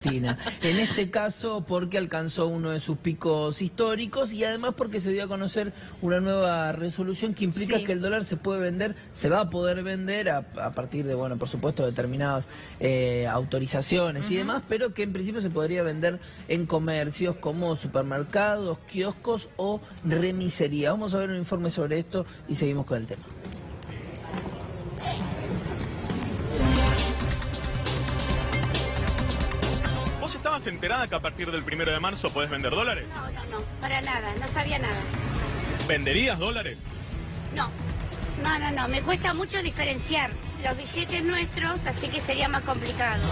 Cristina. En este caso porque alcanzó uno de sus picos históricos y además porque se dio a conocer una nueva resolución que implica que el dólar se puede vender, se va a poder vender a partir de, bueno, por supuesto, determinadas autorizaciones y demás, pero que en principio se podría vender en comercios como supermercados, kioscos o remisería. Vamos a ver un informe sobre esto y seguimos con el tema. ¿Vos estabas enterada que a partir del 1 de marzo podés vender dólares? No, para nada, no sabía nada. ¿Venderías dólares? No, me cuesta mucho diferenciar los billetes nuestros, así que sería más complicado.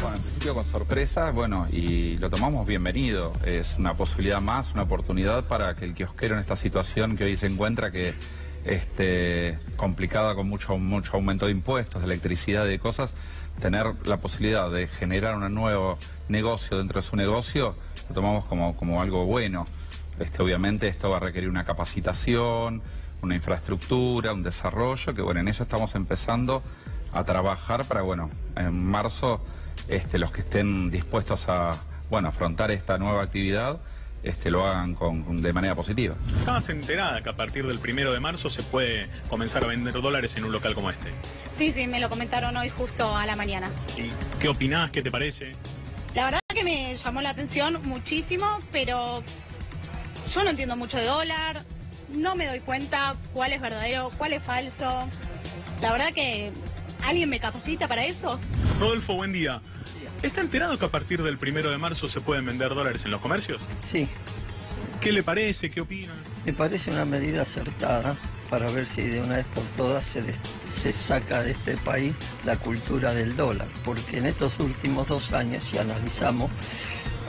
Bueno, en principio con sorpresa, bueno, y lo tomamos bienvenido. Es una posibilidad más, una oportunidad para que el kiosquero en esta situación que hoy se encuentra, que complicada con mucho aumento de impuestos, de electricidad y de cosas, tener la posibilidad de generar un nuevo negocio dentro de su negocio, lo tomamos como algo bueno. Obviamente esto va a requerir una capacitación, una infraestructura, un desarrollo, que bueno, en eso estamos empezando a trabajar para, bueno, en marzo los que estén dispuestos a, bueno, afrontar esta nueva actividad, lo hagan de manera positiva. ¿Estabas enterada que a partir del 1 de marzo se puede comenzar a vender dólares en un local como este? Sí, me lo comentaron hoy justo a la mañana. ¿Y qué opinás? ¿Qué te parece? La verdad que me llamó la atención muchísimo, pero yo no entiendo mucho de dólar, no me doy cuenta cuál es verdadero, cuál es falso. La verdad que ¿alguien me capacita para eso? Rodolfo, buen día. ¿Está enterado que a partir del 1 de marzo se pueden vender dólares en los comercios? Sí. ¿Qué le parece? ¿Qué opina? Me parece una medida acertada para ver si de una vez por todas se saca de este país la cultura del dólar, porque en estos últimos 2 años, si analizamos,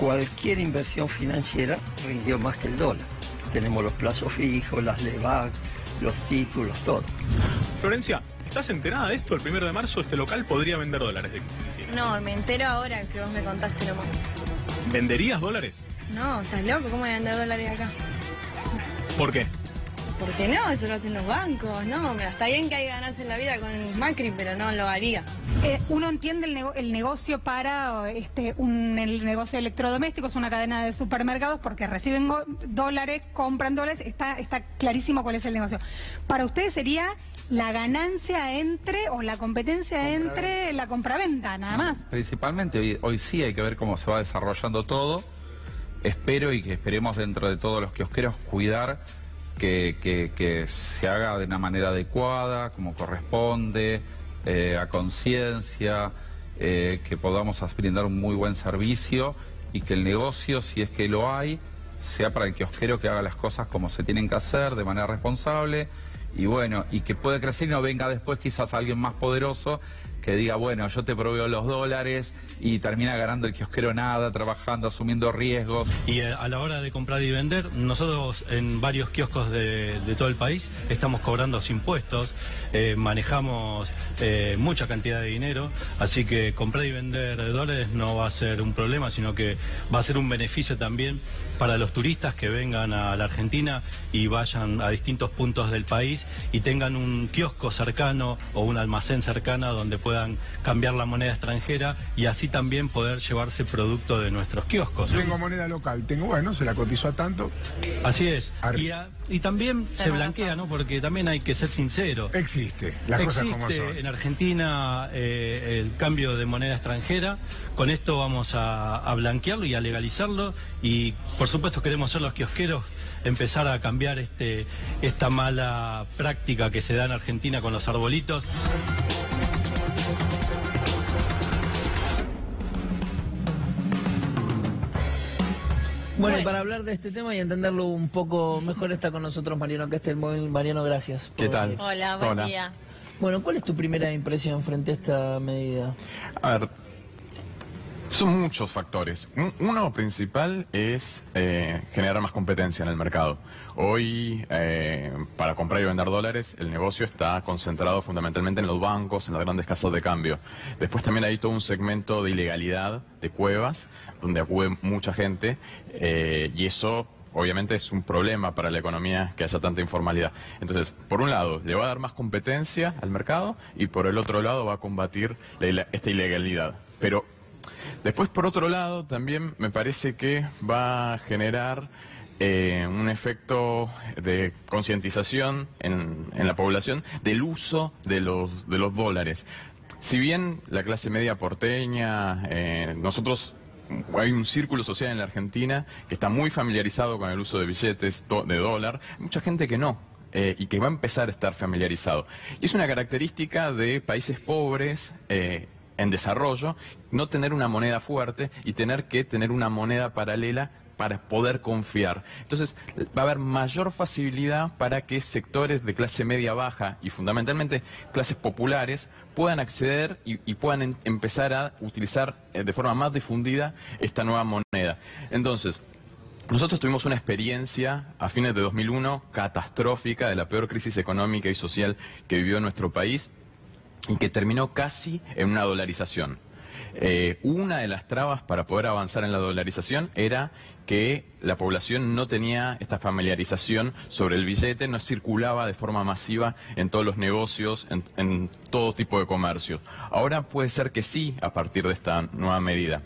cualquier inversión financiera rindió más que el dólar. Tenemos los plazos fijos, las LEVAC, los títulos, todo. Florencia, ¿estás enterada de esto? El 1 de marzo este local podría vender dólares de Cristina. No, me entero ahora que vos me contaste nomás. ¿Venderías dólares? No, ¿estás loco? ¿Cómo voy a vender dólares acá? ¿Por qué? ¿Por qué no? Eso lo hacen los bancos, ¿no? Está bien que hay que ganarse en la vida con Macri, pero no lo haría. Uno entiende el negocio para el negocio de electrodomésticos, una cadena de supermercados, porque reciben dólares, compran dólares, está clarísimo cuál es el negocio. Para ustedes sería la ganancia o la competencia entre la compraventa, nada más. Principalmente hoy sí hay que ver cómo se va desarrollando todo. Espero y que esperemos dentro de todos los kiosqueros cuidar que se haga de una manera adecuada, como corresponde, a conciencia, que podamos brindar un muy buen servicio y que el negocio, si es que lo hay, sea para el kiosquero que haga las cosas como se tienen que hacer, de manera responsable, y bueno, y que puede crecer y no venga después quizás alguien más poderoso que diga, bueno, yo te proveo los dólares y termina ganando el kiosquero nada, trabajando, asumiendo riesgos. Y a la hora de comprar y vender, nosotros en varios kioscos de todo el país estamos cobrando impuestos, manejamos mucha cantidad de dinero, así que comprar y vender dólares no va a ser un problema, sino que va a ser un beneficio también para los turistas que vengan a la Argentina y vayan a distintos puntos del país y tengan un kiosco cercano o un almacén cercano donde puedan cambiar la moneda extranjera y así también poder llevarse producto de nuestros kioscos. Tengo moneda local, bueno, se la cotizó a tanto. Así es. Y también se blanquea, ¿no? Porque también hay que ser sincero. Existe, las cosas como son. En Argentina el cambio de moneda extranjera. Con esto vamos a blanquearlo y a legalizarlo. Y por supuesto queremos ser los kiosqueros, empezar a cambiar esta mala práctica que se da en Argentina con los arbolitos. Bueno, y para hablar de este tema y entenderlo un poco mejor está con nosotros Mariano Castelmóvil. Mariano, gracias. ¿Qué tal? Hola, buen día. Bueno, ¿cuál es tu primera impresión frente a esta medida? A ver, son muchos factores. Uno principal es generar más competencia en el mercado. Hoy, para comprar y vender dólares, el negocio está concentrado fundamentalmente en los bancos, en las grandes casas de cambio. Después también hay todo un segmento de ilegalidad, de cuevas, donde acude mucha gente, y eso obviamente es un problema para la economía que haya tanta informalidad. Entonces, por un lado, le va a dar más competencia al mercado y por el otro lado va a combatir esta ilegalidad. Pero después, por otro lado, también me parece que va a generar un efecto de concientización en la población del uso de los dólares. Si bien la clase media porteña, hay un círculo social en la Argentina que está muy familiarizado con el uso de billetes de dólar, mucha gente que no. Y que va a empezar a estar familiarizado. Y es una característica de países pobres en desarrollo, no tener una moneda fuerte y tener que tener una moneda paralela para poder confiar. Entonces va a haber mayor facilidad para que sectores de clase media baja y fundamentalmente clases populares puedan acceder y puedan empezar a utilizar de forma más difundida esta nueva moneda. Entonces, nosotros tuvimos una experiencia a fines de 2001 catastrófica de la peor crisis económica y social que vivió nuestro país y que terminó casi en una dolarización. Una de las trabas para poder avanzar en la dolarización era que la población no tenía esta familiarización sobre el billete, no circulaba de forma masiva en todos los negocios, en todo tipo de comercio. Ahora puede ser que sí a partir de esta nueva medida.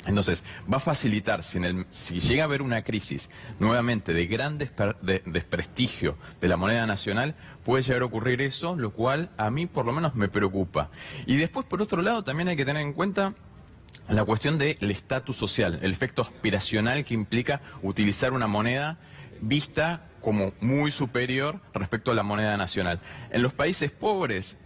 Entonces, va a facilitar, si llega a haber una crisis nuevamente de gran desprestigio de la moneda nacional, puede llegar a ocurrir eso, lo cual a mí por lo menos me preocupa. Y después, por otro lado, también hay que tener en cuenta la cuestión del estatus social, el efecto aspiracional que implica utilizar una moneda vista como muy superior respecto a la moneda nacional. En los países pobres,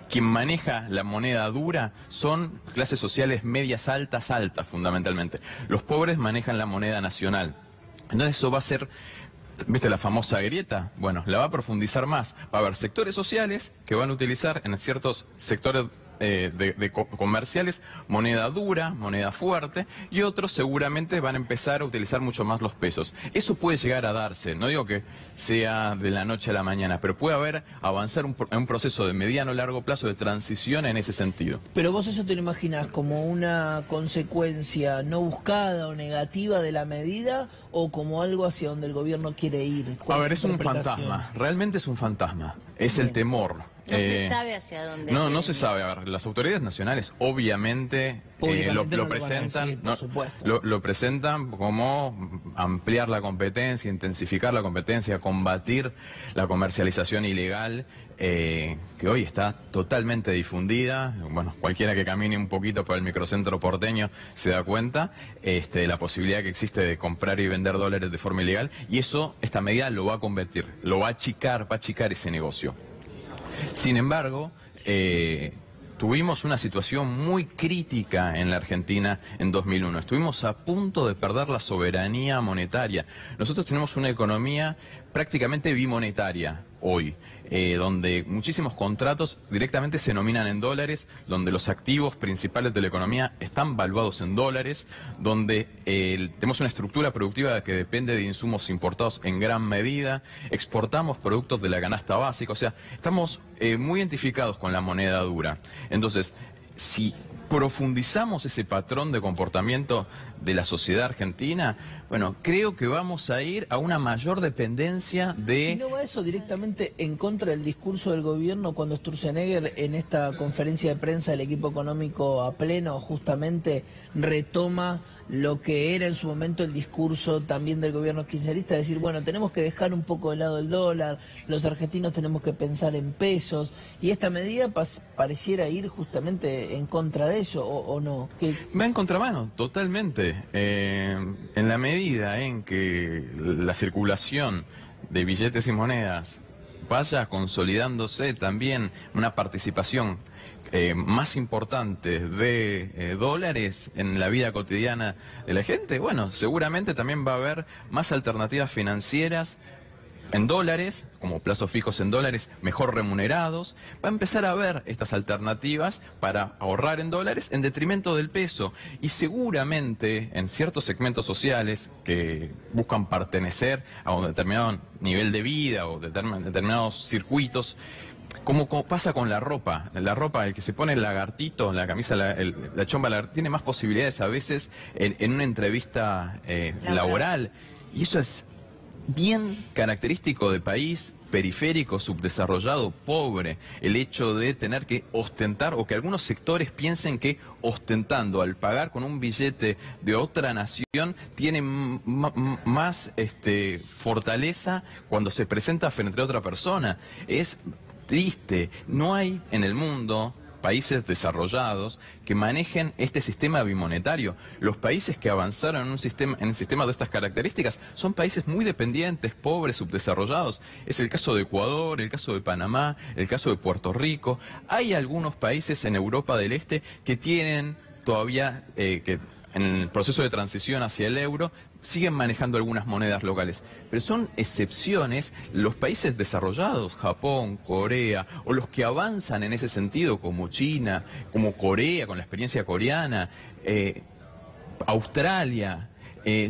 quien maneja la moneda dura son clases sociales medias altas fundamentalmente. Los pobres manejan la moneda nacional. Entonces eso va a ser, ¿viste la famosa grieta? Bueno, la va a profundizar más. Va a haber sectores sociales que van a utilizar en ciertos sectores comerciales moneda dura, moneda fuerte, y otros seguramente van a empezar a utilizar mucho más los pesos. Eso puede llegar a darse, no digo que sea de la noche a la mañana, pero puede avanzar un proceso de mediano o largo plazo de transición en ese sentido. Pero vos eso te lo imaginás como una consecuencia no buscada o negativa de la medida, o como algo hacia donde el gobierno quiere ir. A ver, es un fantasma, realmente es un fantasma, es el temor. No se sabe hacia dónde. No se sabe. A ver, las autoridades nacionales obviamente lo presentan, lo presentan como ampliar la competencia, intensificar la competencia, combatir la comercialización ilegal, que hoy está totalmente difundida. Bueno, cualquiera que camine un poquito por el microcentro porteño se da cuenta de la posibilidad que existe de comprar y vender dólares de forma ilegal, y esta medida lo va a convertir, lo va a achicar ese negocio. Sin embargo, tuvimos una situación muy crítica en la Argentina en 2001. Estuvimos a punto de perder la soberanía monetaria. Nosotros tenemos una economía prácticamente bimonetaria hoy, donde muchísimos contratos directamente se nominan en dólares, donde los activos principales de la economía están valuados en dólares, donde tenemos una estructura productiva que depende de insumos importados en gran medida, exportamos productos de la canasta básica, o sea, estamos muy identificados con la moneda dura. Entonces, si profundizamos ese patrón de comportamiento de la sociedad argentina, bueno, creo que vamos a ir a una mayor dependencia de... ¿Y no va eso directamente en contra del discurso del gobierno cuando Sturzenegger en esta conferencia de prensa del equipo económico a pleno justamente retoma lo que era en su momento el discurso también del gobierno kirchnerista, decir, bueno, tenemos que dejar un poco de lado el dólar, los argentinos tenemos que pensar en pesos, y esta medida pareciera ir justamente en contra de eso, o no? Va en contramano, totalmente. En la medida en que la circulación de billetes y monedas vaya consolidándose también una participación más importante de dólares en la vida cotidiana de la gente, bueno, seguramente también va a haber más alternativas financieras en dólares, como plazos fijos en dólares mejor remunerados. Va a empezar a haber estas alternativas para ahorrar en dólares en detrimento del peso, y seguramente en ciertos segmentos sociales que buscan pertenecer a un determinado nivel de vida o determinados circuitos, como pasa con la ropa, el que se pone el lagartito, la camisa, la chomba, tiene más posibilidades a veces en una entrevista laboral. Y eso es bien característico de país periférico, subdesarrollado, pobre, el hecho de tener que ostentar, o que algunos sectores piensen que ostentando, al pagar con un billete de otra nación, tienen más fortaleza cuando se presenta frente a otra persona. Es triste, no hay en el mundo países desarrollados que manejen este sistema bimonetario. Los países que avanzaron en un sistema de estas características son países muy dependientes, pobres, subdesarrollados. Es el caso de Ecuador, el caso de Panamá, el caso de Puerto Rico. Hay algunos países en Europa del Este que tienen todavía, que en el proceso de transición hacia el euro, siguen manejando algunas monedas locales. Pero son excepciones los países desarrollados, Japón, Corea, o los que avanzan en ese sentido, como China, como Corea, con la experiencia coreana, Australia.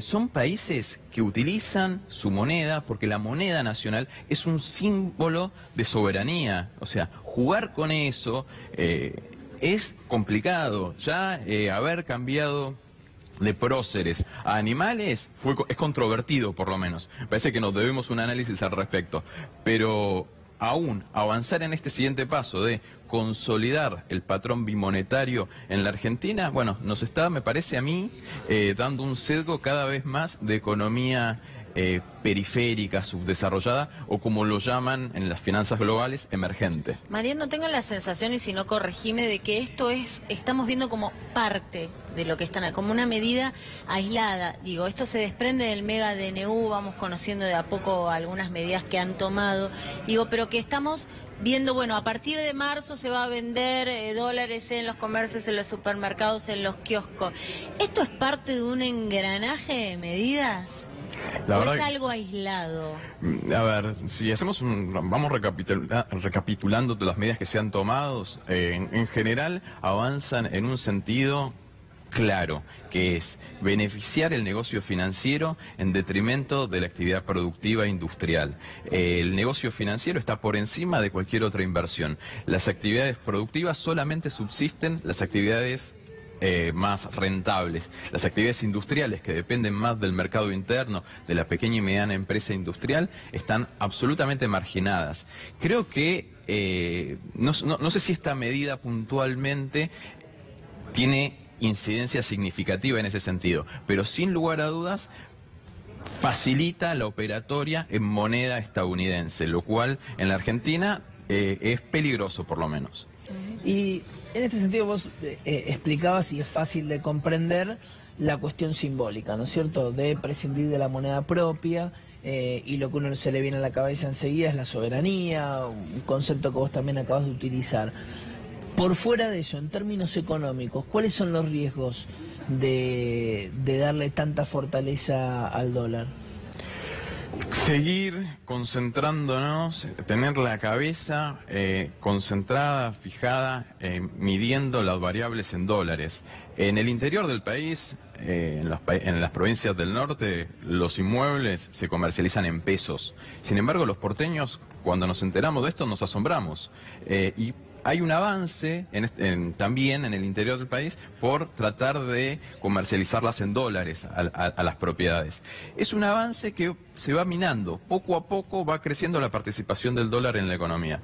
Son países que utilizan su moneda porque la moneda nacional es un símbolo de soberanía. O sea, jugar con eso es complicado. Ya haber cambiado de próceres a animales es controvertido, por lo menos. Parece que nos debemos un análisis al respecto. Pero aún avanzar en este siguiente paso de consolidar el patrón bimonetario en la Argentina, bueno, nos está, me parece a mí, dando un sesgo cada vez más de economía periférica, subdesarrollada, o como lo llaman en las finanzas globales, emergente. Mariano, tengo la sensación, y si no corregime, de que esto estamos viendo como parte de lo que están, como una medida aislada. Digo, esto se desprende del mega DNU, vamos conociendo de a poco algunas medidas que han tomado. Digo, pero que estamos viendo, bueno, a partir de marzo se va a vender dólares en los comercios, en los supermercados, en los kioscos. ¿Esto es parte de un engranaje de medidas? ¿O es algo aislado? A ver, si hacemos vamos recapitulando las medidas que se han tomado, en general avanzan en un sentido claro, que es beneficiar el negocio financiero en detrimento de la actividad productiva industrial. El negocio financiero está por encima de cualquier otra inversión. Las actividades productivas solamente subsisten las actividades más rentables. Las actividades industriales, que dependen más del mercado interno, de la pequeña y mediana empresa industrial, están absolutamente marginadas. Creo que, no sé si esta medida puntualmente tiene incidencia significativa en ese sentido, pero sin lugar a dudas facilita la operatoria en moneda estadounidense, lo cual en la Argentina es peligroso, por lo menos. Y en este sentido vos explicabas, y es fácil de comprender, la cuestión simbólica, ¿no es cierto?, de prescindir de la moneda propia, y lo que uno se le viene a la cabeza enseguida es la soberanía, un concepto que vos también acabas de utilizar. Por fuera de eso, en términos económicos, ¿cuáles son los riesgos de darle tanta fortaleza al dólar? Seguir concentrándonos, tener la cabeza concentrada, fijada, midiendo las variables en dólares. En el interior del país, en las provincias del norte, los inmuebles se comercializan en pesos. Sin embargo, los porteños, cuando nos enteramos de esto, nos asombramos. Y hay un avance también en el interior del país por tratar de comercializarlas en dólares a las propiedades. Es un avance que se va minando. Poco a poco va creciendo la participación del dólar en la economía.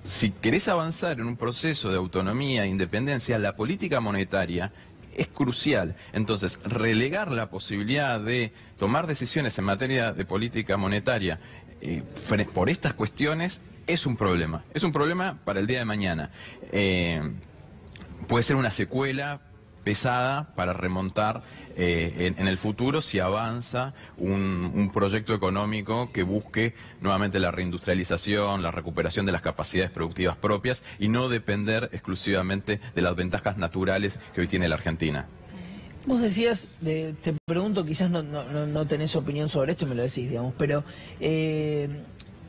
Si querés avanzar en un proceso de autonomía e independencia, la política monetaria es crucial. Entonces, relegar la posibilidad de tomar decisiones en materia de política monetaria por estas cuestiones es un problema. Es un problema para el día de mañana. Puede ser una secuela pesada para remontar en el futuro si avanza un proyecto económico que busque nuevamente la reindustrialización, la recuperación de las capacidades productivas propias y no depender exclusivamente de las ventajas naturales que hoy tiene la Argentina. Vos decías, te pregunto, quizás no tenés opinión sobre esto y me lo decís, digamos, pero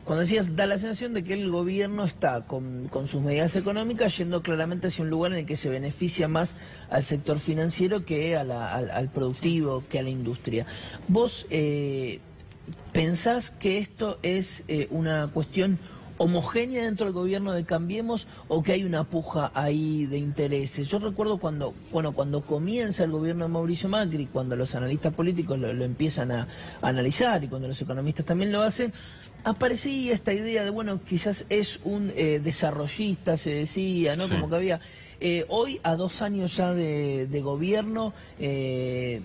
cuando decías, da la sensación de que el gobierno está con sus medidas económicas yendo claramente hacia un lugar en el que se beneficia más al sector financiero que al productivo, que a la industria. ¿Vos pensás que esto es una cuestión homogénea dentro del gobierno de Cambiemos o que hay una puja ahí de intereses? Yo recuerdo cuando comienza el gobierno de Mauricio Macri, cuando los analistas políticos lo empiezan a analizar y cuando los economistas también lo hacen, aparecía esta idea de, bueno, quizás es un desarrollista, se decía, ¿no? Sí. Como que había... hoy, a 2 años ya de gobierno, que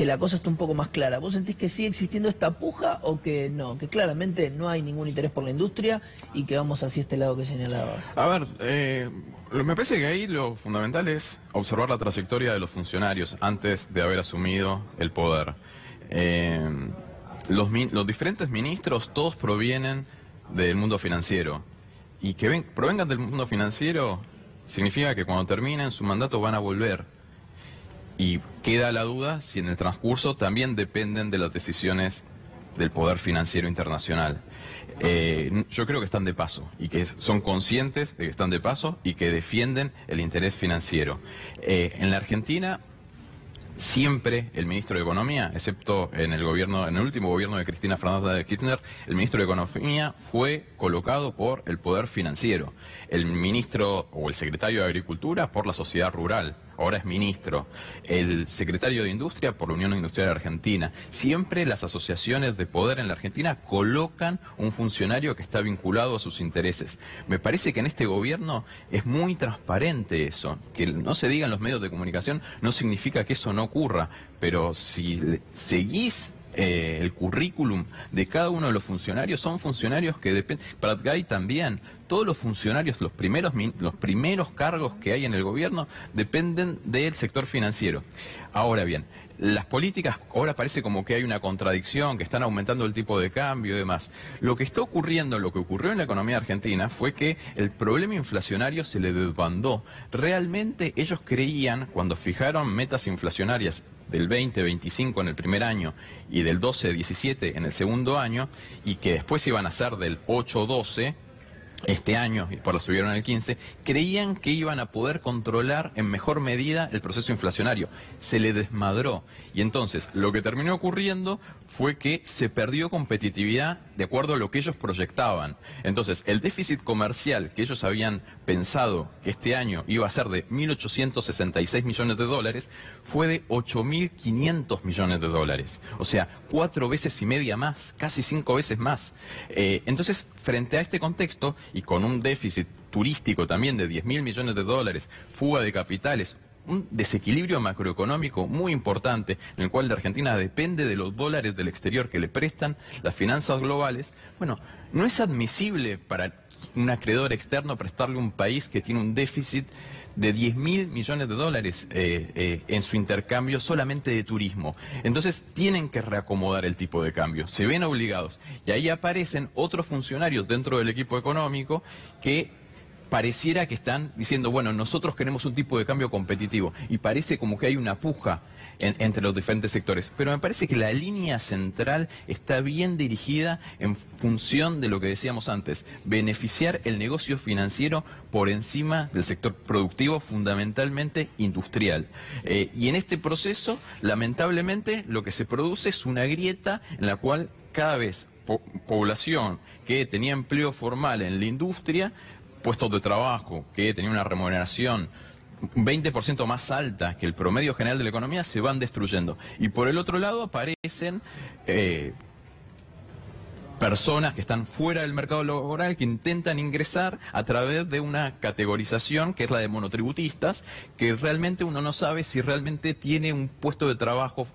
la cosa está un poco más clara. ¿Vos sentís que sigue existiendo esta puja o que no? Que claramente no hay ningún interés por la industria y que vamos hacia este lado que señalabas. A ver, me parece que ahí lo fundamental es observar la trayectoria de los funcionarios antes de haber asumido el poder. Los diferentes ministros todos provienen del mundo financiero. Y que provengan del mundo financiero significa que cuando terminen su mandato van a volver. Y queda la duda si en el transcurso también dependen de las decisiones del poder financiero internacional. Yo creo que están de paso y que son conscientes de que están de paso y que defienden el interés financiero. En la Argentina, siempre el ministro de Economía, excepto en el último gobierno de Cristina Fernández de Kirchner, el ministro de Economía fue colocado por el poder financiero. El ministro o el secretario de Agricultura por la sociedad rural, ahora es ministro. El secretario de Industria por la Unión Industrial Argentina. Siempre las asociaciones de poder en la Argentina colocan un funcionario que está vinculado a sus intereses. Me parece que en este gobierno es muy transparente eso. Que no se diga en los medios de comunicación no significa que eso no ocurra, pero si seguís el currículum de cada uno de los funcionarios, son funcionarios que dependen, Prat Gay también, todos los funcionarios, los primeros cargos que hay en el gobierno dependen del sector financiero. Ahora bien, las políticas, ahora parece como que hay una contradicción, que están aumentando el tipo de cambio y demás. Lo que está ocurriendo, lo que ocurrió en la economía argentina fue que el problema inflacionario se le desbandó. Realmente ellos creían, cuando fijaron metas inflacionarias del 20-25 en el primer año y del 12-17 en el segundo año, y que después iban a ser del 8-12 este año, y por lo subieron al 15, creían que iban a poder controlar en mejor medida el proceso inflacionario. Se le desmadró. Y entonces, lo que terminó ocurriendo fue que se perdió competitividad de acuerdo a lo que ellos proyectaban. Entonces, el déficit comercial que ellos habían pensado que este año iba a ser de 1.866 millones de dólares, fue de 8.500 millones de dólares. O sea, 4 veces y media más, casi 5 veces más. Entonces, frente a este contexto, y con un déficit turístico también de 10.000 millones de dólares, fuga de capitales, un desequilibrio macroeconómico muy importante en el cual la Argentina depende de los dólares del exterior que le prestan las finanzas globales, bueno, no es admisible para un acreedor externo prestarle a un país que tiene un déficit de 10.000 millones de dólares en su intercambio solamente de turismo. Entonces tienen que reacomodar el tipo de cambio, se ven obligados. Y ahí aparecen otros funcionarios dentro del equipo económico que pareciera que están diciendo, bueno, nosotros queremos un tipo de cambio competitivo. Y parece como que hay una puja entre los diferentes sectores. Pero me parece que la línea central está bien dirigida en función de lo que decíamos antes, beneficiar el negocio financiero por encima del sector productivo, fundamentalmente industrial. Y en este proceso, lamentablemente, lo que se produce es una grieta en la cual cada vez población que tenía empleo formal en la industria, puestos de trabajo que tenía una remuneración 20% más alta que el promedio general de la economía, se van destruyendo. Y por el otro lado aparecen personas que están fuera del mercado laboral, que intentan ingresar a través de una categorización que es la de monotributistas, que realmente uno no sabe si realmente tiene un puesto de trabajo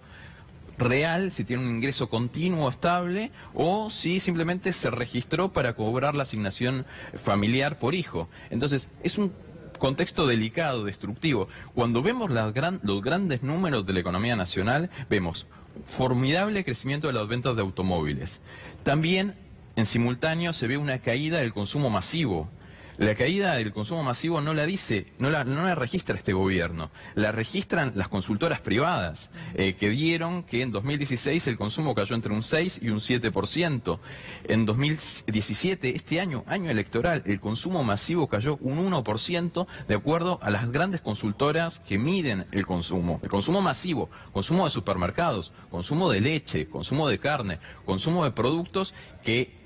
real, si tiene un ingreso continuo, estable, o si simplemente se registró para cobrar la asignación familiar por hijo. Entonces, es un contexto delicado, destructivo. Cuando vemos los grandes números de la economía nacional, vemos formidable crecimiento de las ventas de automóviles. También, en simultáneo, se ve una caída del consumo masivo. La caída del consumo masivo no la registra este gobierno, la registran las consultoras privadas, que dieron que en 2016 el consumo cayó entre un 6 y un 7%. En 2017, este año electoral, el consumo masivo cayó un 1%, de acuerdo a las grandes consultoras que miden el consumo masivo, consumo de supermercados, consumo de leche, consumo de carne, consumo de productos que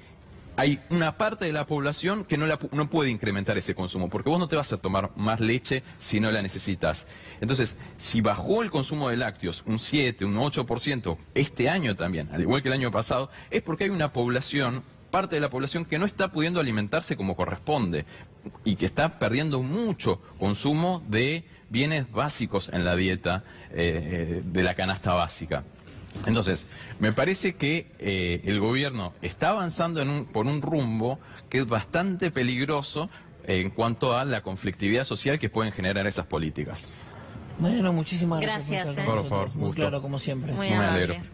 hay una parte de la población que no puede incrementar ese consumo, porque vos no te vas a tomar más leche si no la necesitas. Entonces, si bajó el consumo de lácteos un 7, un 8% este año también, al igual que el año pasado, es porque hay una población, parte de la población que no está pudiendo alimentarse como corresponde y que está perdiendo mucho consumo de bienes básicos en la dieta de la canasta básica. Entonces, me parece que el gobierno está avanzando por un rumbo que es bastante peligroso en cuanto a la conflictividad social que pueden generar esas políticas. Bueno, muchísimas gracias. Gracias. Por favor, muy gusto. claro como siempre. Muy Me amable. alegro.